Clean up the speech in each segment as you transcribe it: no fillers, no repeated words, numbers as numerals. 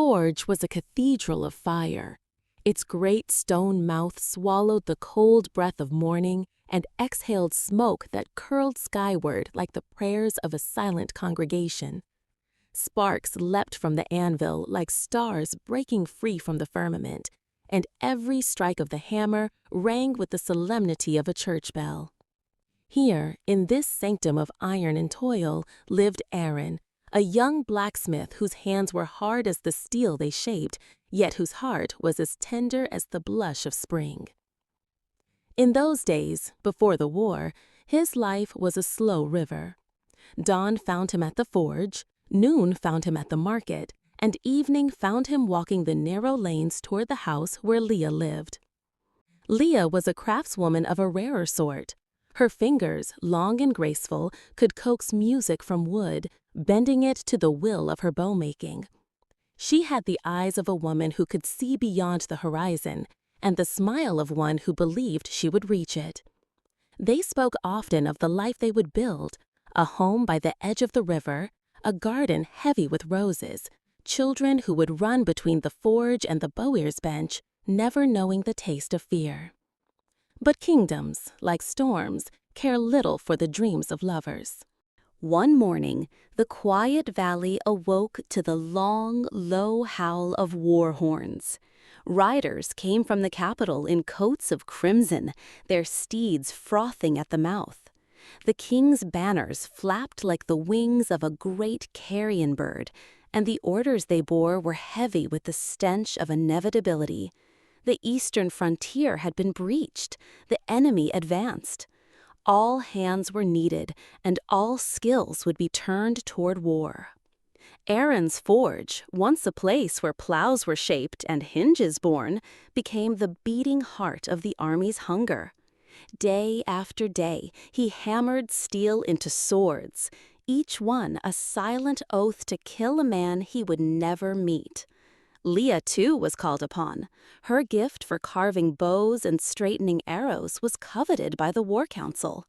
forge was a cathedral of fire. Its great stone mouth swallowed the cold breath of morning and exhaled smoke that curled skyward like the prayers of a silent congregation. Sparks leapt from the anvil like stars breaking free from the firmament, and every strike of the hammer rang with the solemnity of a church bell. Here, in this sanctum of iron and toil, lived Aaron, a young blacksmith whose hands were hard as the steel they shaped, yet whose heart was as tender as the blush of spring. In those days, before the war, his life was a slow river. Dawn found him at the forge, noon found him at the market, and evening found him walking the narrow lanes toward the house where Leah lived. Leah was a craftswoman of a rarer sort. Her fingers, long and graceful, could coax music from wood, bending it to the will of her bow-making. She had the eyes of a woman who could see beyond the horizon, and the smile of one who believed she would reach it. They spoke often of the life they would build, a home by the edge of the river, a garden heavy with roses, children who would run between the forge and the bowier's bench, never knowing the taste of fear. But kingdoms, like storms, care little for the dreams of lovers. One morning, the quiet valley awoke to the long, low howl of war horns. Riders came from the capital in coats of crimson, their steeds frothing at the mouth. The king's banners flapped like the wings of a great carrion bird, and the orders they bore were heavy with the stench of inevitability. The eastern frontier had been breached. The enemy advanced. All hands were needed, and all skills would be turned toward war. Aaron's forge, once a place where plows were shaped and hinges borne, became the beating heart of the army's hunger. Day after day, he hammered steel into swords, each one a silent oath to kill a man he would never meet. Leah, too, was called upon. Her gift for carving bows and straightening arrows was coveted by the war council.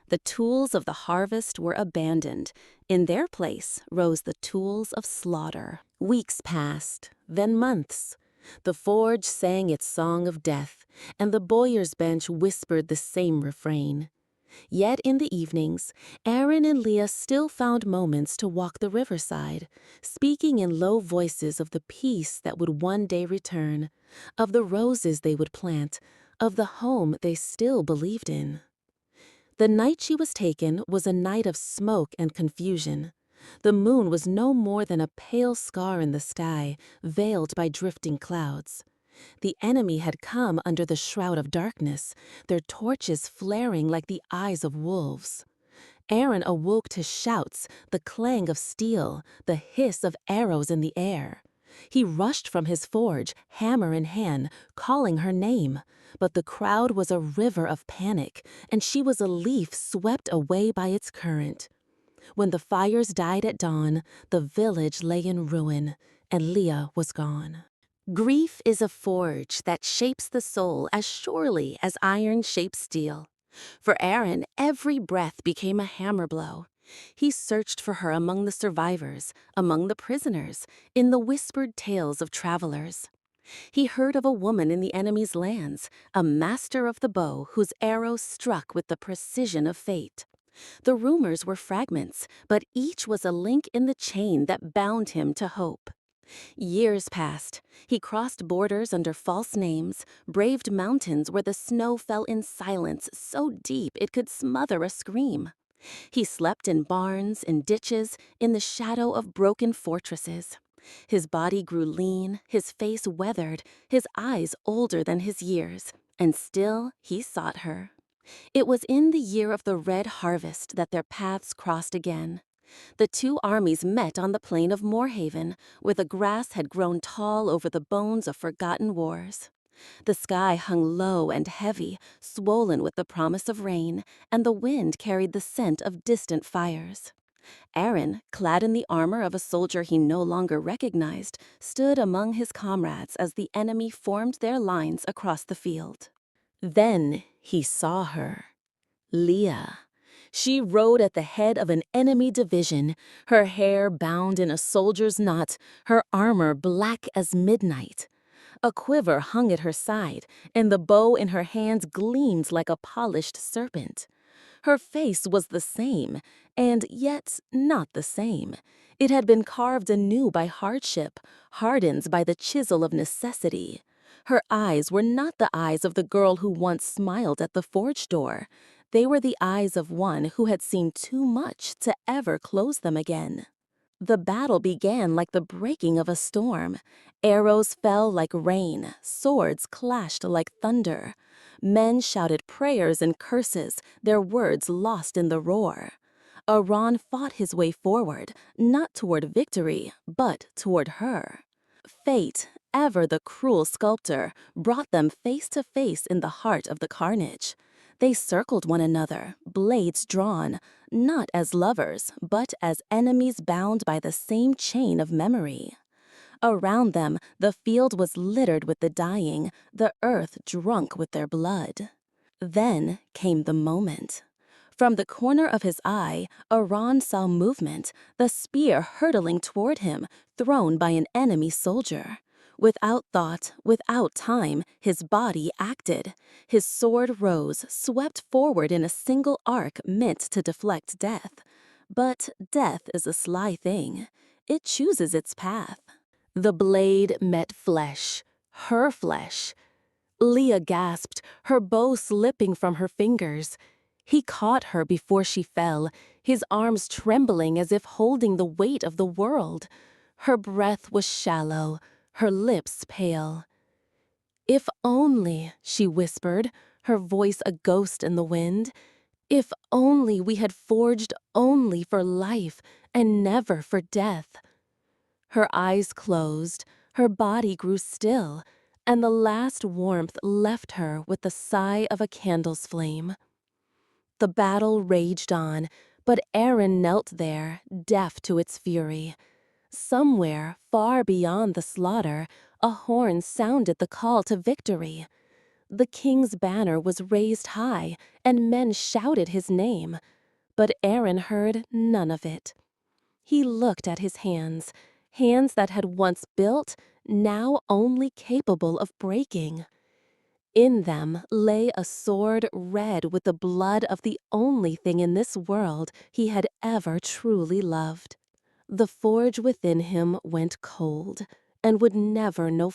The tools of the harvest were abandoned. In their place rose the tools of slaughter. Weeks passed, then months. The forge sang its song of death, and the bowyer's bench whispered the same refrain. Yet in the evenings, Aaron and Leah still found moments to walk the riverside, speaking in low voices of the peace that would one day return, of the roses they would plant, of the home they still believed in. The night she was taken was a night of smoke and confusion. The moon was no more than a pale scar in the sky, veiled by drifting clouds. The enemy had come under the shroud of darkness, their torches flaring like the eyes of wolves. Aaron awoke to shouts, the clang of steel, the hiss of arrows in the air. He rushed from his forge, hammer in hand, calling her name. But the crowd was a river of panic, and she was a leaf swept away by its current. When the fires died at dawn, the village lay in ruin, and Leah was gone. Grief is a forge that shapes the soul as surely as iron shapes steel. For Aaron, every breath became a hammer blow. He searched for her among the survivors, among the prisoners, in the whispered tales of travelers. He heard of a woman in the enemy's lands, a master of the bow whose arrows struck with the precision of fate. The rumors were fragments, but each was a link in the chain that bound him to hope. Years passed. He crossed borders under false names, braved mountains where the snow fell in silence so deep it could smother a scream. He slept in barns, in ditches, in the shadow of broken fortresses. His body grew lean, his face weathered, his eyes older than his years, and still he sought her. It was in the year of the red harvest that their paths crossed again. The two armies met on the plain of Moorhaven, where the grass had grown tall over the bones of forgotten wars. The sky hung low and heavy, swollen with the promise of rain, and the wind carried the scent of distant fires. Aaron, clad in the armor of a soldier he no longer recognized, stood among his comrades as the enemy formed their lines across the field. Then he saw her, Leah. She rode at the head of an enemy division, her hair bound in a soldier's knot, her armor black as midnight. A quiver hung at her side, and the bow in her hands gleamed like a polished serpent. Her face was the same, and yet not the same. It had been carved anew by hardship, hardened by the chisel of necessity. Her eyes were not the eyes of the girl who once smiled at the forge door. They were the eyes of one who had seen too much to ever close them again. The battle began like the breaking of a storm. Arrows fell like rain, swords clashed like thunder. Men shouted prayers and curses, their words lost in the roar. Aran fought his way forward, not toward victory, but toward her. Fate, ever the cruel sculptor, brought them face to face in the heart of the carnage. They circled one another, blades drawn, not as lovers, but as enemies bound by the same chain of memory. Around them, the field was littered with the dying, the earth drunk with their blood. Then came the moment. From the corner of his eye, Aran saw movement, the spear hurtling toward him, thrown by an enemy soldier. Without thought, without time, his body acted. His sword rose, swept forward in a single arc meant to deflect death. But death is a sly thing. It chooses its path. The blade met flesh, her flesh. Leah gasped, her bow slipping from her fingers. He caught her before she fell, his arms trembling as if holding the weight of the world. Her breath was shallow, her lips pale. "If only," she whispered, her voice a ghost in the wind, "if only we had forged only for life and never for death." Her eyes closed, her body grew still, and the last warmth left her with the sigh of a candle's flame. The battle raged on, but Aaron knelt there, deaf to its fury. Somewhere, far beyond the slaughter, a horn sounded the call to victory. The king's banner was raised high, and men shouted his name. But Aaron heard none of it. He looked at his hands, hands that had once built, now only capable of breaking. In them lay a sword red with the blood of the only thing in this world he had ever truly loved. The forge within him went cold and would never know